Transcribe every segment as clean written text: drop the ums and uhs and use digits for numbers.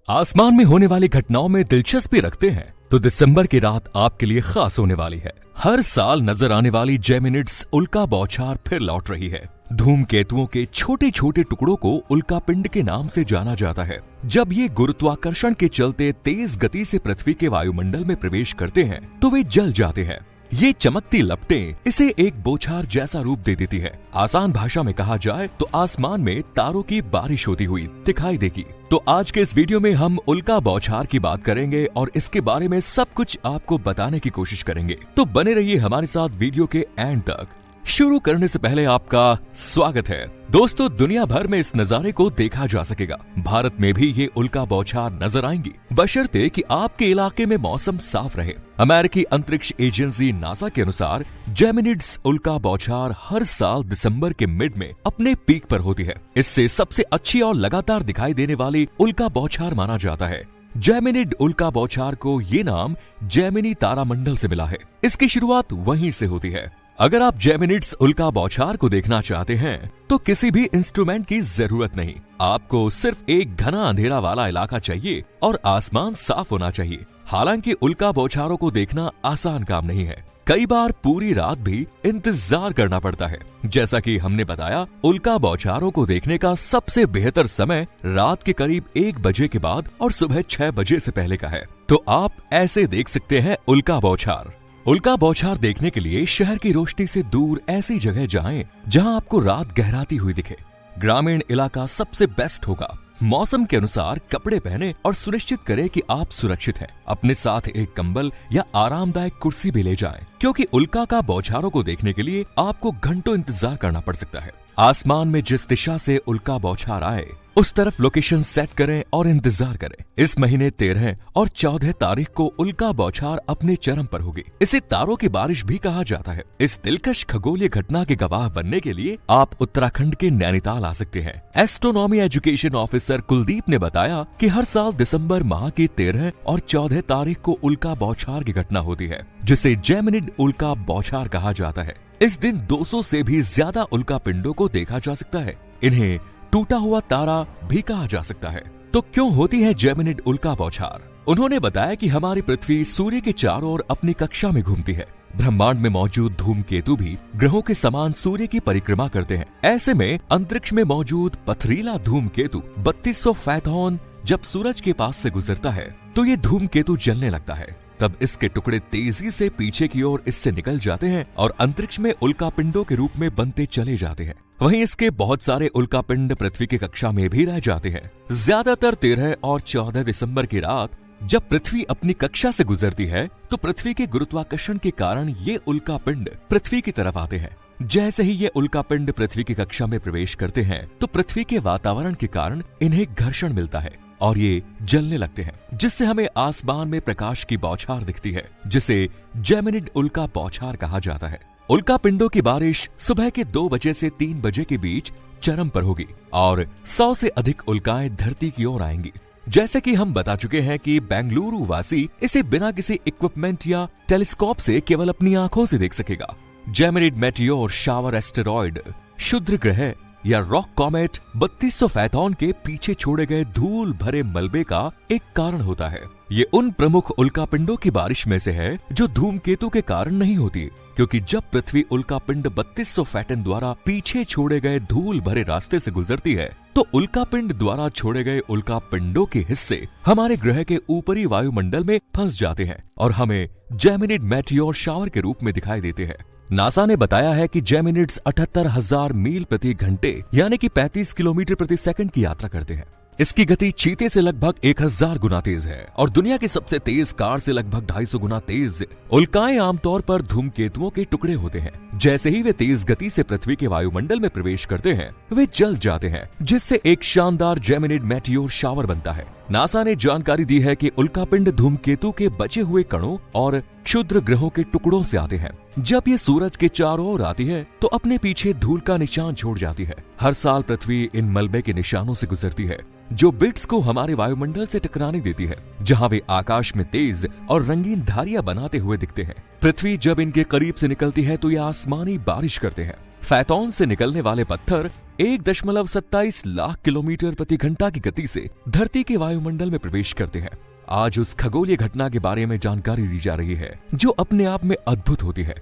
आसमान में होने वाली घटनाओं में दिलचस्पी रखते हैं तो दिसंबर की रात आपके लिए खास होने वाली है। हर साल नजर आने वाली जेमिनिड्स उल्का बौछार फिर लौट रही है। धूमकेतुओं के छोटे छोटे टुकड़ों को उल्का पिंड के नाम से जाना जाता है। जब ये गुरुत्वाकर्षण के चलते तेज गति से पृथ्वी के वायुमंडल में प्रवेश करते हैं तो वे जल जाते हैं। ये चमकती लपटें इसे एक बौछार जैसा रूप दे देती है। आसान भाषा में कहा जाए तो आसमान में तारों की बारिश होती हुई दिखाई देगी। तो आज के इस वीडियो में हम उल्का बौछार की बात करेंगे और इसके बारे में सब कुछ आपको बताने की कोशिश करेंगे। तो बने रहिए हमारे साथ वीडियो के एंड तक। शुरू करने से पहले आपका स्वागत है। दोस्तों, दुनिया भर में इस नजारे को देखा जा सकेगा। भारत में भी ये उल्का बौछार नजर आएंगी, बशर्ते कि आपके इलाके में मौसम साफ रहे। अमेरिकी अंतरिक्ष एजेंसी नासा के अनुसार जेमिनिड्स उल्का बौछार हर साल दिसंबर के मिड में अपने पीक पर होती है। इससे सबसे अच्छी और लगातार दिखाई देने वाली उल्का बौछार माना जाता है। जेमिनिड उल्का बौछार को ये नाम जेमिनी तारामंडल से मिला है। इसकी शुरुआत वहीं से होती है। अगर आप जेमिनिड्स उल्का बौछार को देखना चाहते हैं तो किसी भी इंस्ट्रूमेंट की जरूरत नहीं। आपको सिर्फ एक घना अंधेरा वाला इलाका चाहिए और आसमान साफ होना चाहिए। हालांकि उल्का बौछारों को देखना आसान काम नहीं है। कई बार पूरी रात भी इंतजार करना पड़ता है। जैसा कि हमने बताया, उल्का बौछारों को देखने का सबसे बेहतर समय रात के करीब 1 बजे के बाद और सुबह 6 बजे से पहले का है। तो आप ऐसे देख सकते हैं उल्का बौछार। उल्का बौछार देखने के लिए शहर की रोशनी से दूर ऐसी जगह जाएं जहां आपको रात गहराती हुई दिखे। ग्रामीण इलाका सबसे बेस्ट होगा। मौसम के अनुसार कपड़े पहने और सुनिश्चित करें कि आप सुरक्षित हैं। अपने साथ एक कंबल या आरामदायक कुर्सी भी ले जाएं, क्योंकि उल्का का बौछारों को देखने के लिए आपको घंटों इंतजार करना पड़ सकता है। आसमान में जिस दिशा से उल्का बौछार आए उस तरफ लोकेशन सेट करें और इंतजार करें। इस महीने 13 और 14 तारीख को उल्का बौछार अपने चरम पर होगी। इसे तारों की बारिश भी कहा जाता है। इस दिलकश खगोलीय घटना के गवाह बनने के लिए आप उत्तराखंड के नैनीताल आ सकते हैं। एस्ट्रोनॉमी एजुकेशन ऑफिसर कुलदीप ने बताया कि हर साल दिसंबर माह की 13 और 14 तारीख को उल्का बौछार की घटना होती है, जिसे जेमिनिड उल्का बौछार कहा जाता है। इस दिन 200 से भी ज्यादा उल्का पिंडों को देखा जा सकता है। इन्हें टूटा हुआ तारा भी कहा जा सकता है। तो क्यों होती है जेमिनिड उल्का बौछार? उन्होंने बताया कि हमारी पृथ्वी सूर्य के चारों ओर अपनी कक्षा में घूमती है। ब्रह्मांड में मौजूद धूमकेतु भी ग्रहों के समान सूर्य की परिक्रमा करते हैं। ऐसे में अंतरिक्ष में मौजूद पथरीला धूमकेतु 3200 फैथॉन जब सूरज के पास से गुजरता है तो ये धूमकेतु जलने लगता है। तब इसके टुकड़े तेजी से पीछे की ओर इससे निकल जाते हैं और अंतरिक्ष में उल्का पिंडों के रूप में बनते चले जाते हैं। वहीं इसके बहुत सारे उल्का पिंड पृथ्वी की कक्षा में भी रह जाते हैं। ज्यादातर 13 और 14 दिसंबर की रात जब पृथ्वी अपनी कक्षा से गुजरती है तो पृथ्वी के गुरुत्वाकर्षण के कारण ये उल्का पिंड पृथ्वी की तरफ आते हैं। जैसे ही ये उल्का पिंड पृथ्वी की कक्षा में प्रवेश करते हैं तो पृथ्वी के वातावरण के कारण इन्हें घर्षण मिलता है और ये जलने लगते हैं, जिससे हमें आसमान में प्रकाश की बौछार दिखती है, जिसे जेमिनिड उल्का बौछार कहा जाता है। उल्का पिंडों की बारिश सुबह के 2 बजे से 3 बजे के बीच चरम पर होगी और 100 से अधिक उल्काएं धरती की ओर आएंगी। जैसे कि हम बता चुके हैं कि बेंगलुरु वासी इसे बिना किसी इक्विपमेंट या टेलीस्कोप से केवल अपनी आंखों से देख सकेगा। जेमिनिड मेटियोर शावर एस्टेरॉयड क्षुद्र ग्रह या रॉक कॉमेट 3200 फैथॉन के पीछे छोड़े गए धूल भरे मलबे का एक कारण होता है। ये उन प्रमुख उल्का पिंडों की बारिश में से है जो धूमकेतु के कारण नहीं होती, क्योंकि जब पृथ्वी उल्का पिंड 3200 फैटन द्वारा पीछे छोड़े गए धूल भरे रास्ते से गुजरती है तो उल्का पिंड द्वारा छोड़े गए उल्का पिंडों के हिस्से हमारे ग्रह के ऊपरी वायुमंडल में फंस जाते हैं और हमें जेमिनिड मेटियोर शावर के रूप में दिखाई देते हैं। नासा ने बताया है कि जेमिनिड्स 78,000 मील प्रति घंटे यानी कि 35 किलोमीटर प्रति सेकंड की यात्रा करते हैं। इसकी गति चीते से लगभग 1000 गुना तेज है और दुनिया की सबसे तेज कार से लगभग 250 गुना तेज। उल्काएं आमतौर पर धूमकेतुओं के टुकड़े होते हैं। जैसे ही वे तेज गति से पृथ्वी के वायुमंडल में प्रवेश करते हैं वे जल जाते हैं, जिससे एक शानदार जेमिनिड मेटियोर शावर बनता है। नासा ने जानकारी दी है कि उल्कापिंड धूमकेतु के बचे हुए कणों और क्षुद्र ग्रहों के टुकड़ों से आते हैं। जब ये सूरज के चारों ओर आती है तो अपने पीछे धूल का निशान छोड़ जाती है। हर साल पृथ्वी इन मलबे के निशानों से गुजरती है जो बिट्स को हमारे वायुमंडल से टकराने देती है, जहां वे आकाश में तेज और रंगीन धारियां बनाते हुए दिखते हैं। पृथ्वी जब इनके करीब से निकलती है तो ये आसमानी बारिश करते हैं। फैथॉन से निकलने वाले पत्थर 1.27 लाख किलोमीटर प्रति घंटा की गति से धरती के वायुमंडल में प्रवेश करते हैं। आज उस खगोलीय घटना के बारे में जानकारी दी जा रही है जो अपने आप में अद्भुत होती है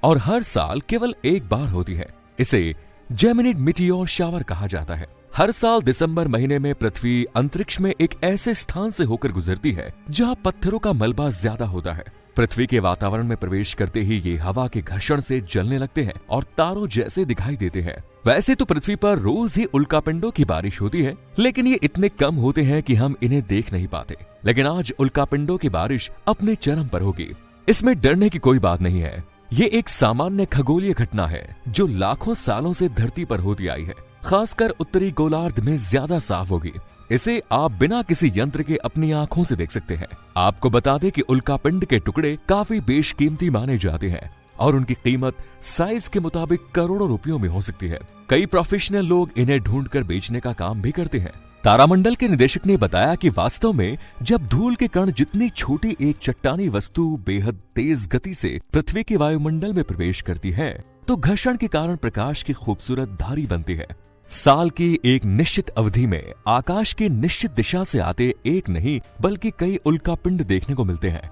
और हर साल केवल एक बार होती है। इसे जेमिनिड मीटियोर शावर कहा जाता है। हर साल दिसंबर महीने में पृथ्वी अंतरिक्ष में एक ऐसे स्थान से होकर गुजरती है जहां पत्थरों का मलबा ज्यादा होता है। पृथ्वी के वातावरण में प्रवेश करते ही ये हवा के घर्षण से जलने लगते हैं और तारों जैसे दिखाई देते हैं। वैसे तो पृथ्वी पर रोज ही उल्कापिंडों की बारिश होती है, लेकिन ये इतने कम होते हैं कि हम इन्हें देख नहीं पाते। लेकिन आज उल्कापिंडों की बारिश अपने चरम पर होगी। इसमें डरने की कोई बात नहीं है। ये एक सामान्य खगोलीय घटना है जो लाखों सालों से धरती पर होती आई है। खासकर उत्तरी गोलार्ध में ज्यादा साफ होगी। इसे आप बिना किसी यंत्र के अपनी आंखों से देख सकते हैं। आपको बता दें कि उल्कापिंड के टुकड़े काफी बेशकीमती माने जाते हैं और उनकी कीमत साइज के मुताबिक करोड़ों रुपयों में हो सकती है। कई प्रोफेशनल लोग इन्हें ढूंढकर बेचने का काम भी करते हैं। तारामंडल के निदेशक ने बताया कि वास्तव में जब धूल के कण जितनी छोटी एक चट्टानी वस्तु बेहद तेज गति से पृथ्वी के वायुमंडल में प्रवेश करती है तो घर्षण के कारण प्रकाश की खूबसूरत धारी बनती है। साल की एक निश्चित अवधि में आकाश की निश्चित दिशा से आते एक नहीं बल्कि कई उल्कापिंड देखने को मिलते हैं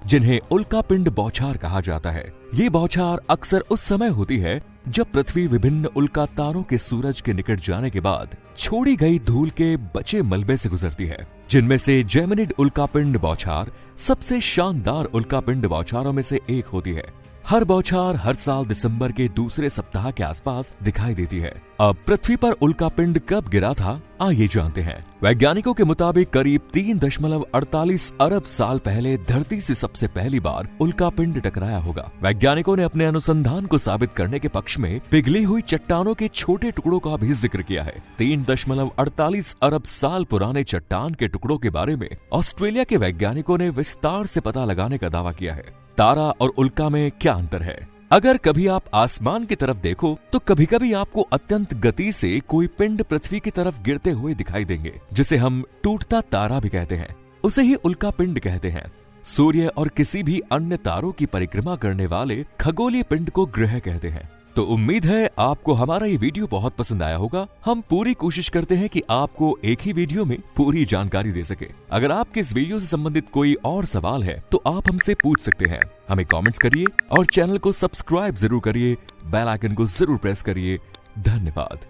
जिन्हें उल्कापिंड बौछार कहा जाता है। ये बौछार अक्सर उस समय होती है जब पृथ्वी विभिन्न उल्का तारों के सूरज के निकट जाने के बाद छोड़ी गई धूल के बचे मलबे से गुजरती है, जिनमें से जेमिनिड उल्कापिंड बौछार सबसे शानदार उल्कापिंड बौछारों में से एक होती है। हर बौछार हर साल दिसंबर के दूसरे सप्ताह के आसपास दिखाई देती है। अब पृथ्वी पर उल्कापिंड कब गिरा था, आइए जानते हैं। वैज्ञानिकों के मुताबिक करीब 3.48 अरब साल पहले धरती से सबसे पहली बार उल्कापिंड टकराया होगा। वैज्ञानिकों ने अपने अनुसंधान को साबित करने के पक्ष में पिघली हुई चट्टानों के छोटे टुकड़ों का भी जिक्र किया है। 3.48 अरब साल पुराने चट्टान के टुकड़ों के बारे में ऑस्ट्रेलिया के वैज्ञानिकों ने विस्तार से पता लगाने का दावा किया है। तारा और उल्का में क्या अंतर है? अगर कभी आप आसमान की तरफ देखो तो कभी कभी आपको अत्यंत गति से कोई पिंड पृथ्वी की तरफ गिरते हुए दिखाई देंगे, जिसे हम टूटता तारा भी कहते हैं। उसे ही उल्का पिंड कहते हैं। सूर्य और किसी भी अन्य तारों की परिक्रमा करने वाले खगोलीय पिंड को ग्रह कहते हैं। तो उम्मीद है आपको हमारा ये वीडियो बहुत पसंद आया होगा। हम पूरी कोशिश करते हैं कि आपको एक ही वीडियो में पूरी जानकारी दे सके। अगर आपके इस वीडियो से संबंधित कोई और सवाल है तो आप हमसे पूछ सकते हैं। हमें कमेंट्स करिए और चैनल को सब्सक्राइब जरूर करिए, बेल आइकन को जरूर प्रेस करिए। धन्यवाद।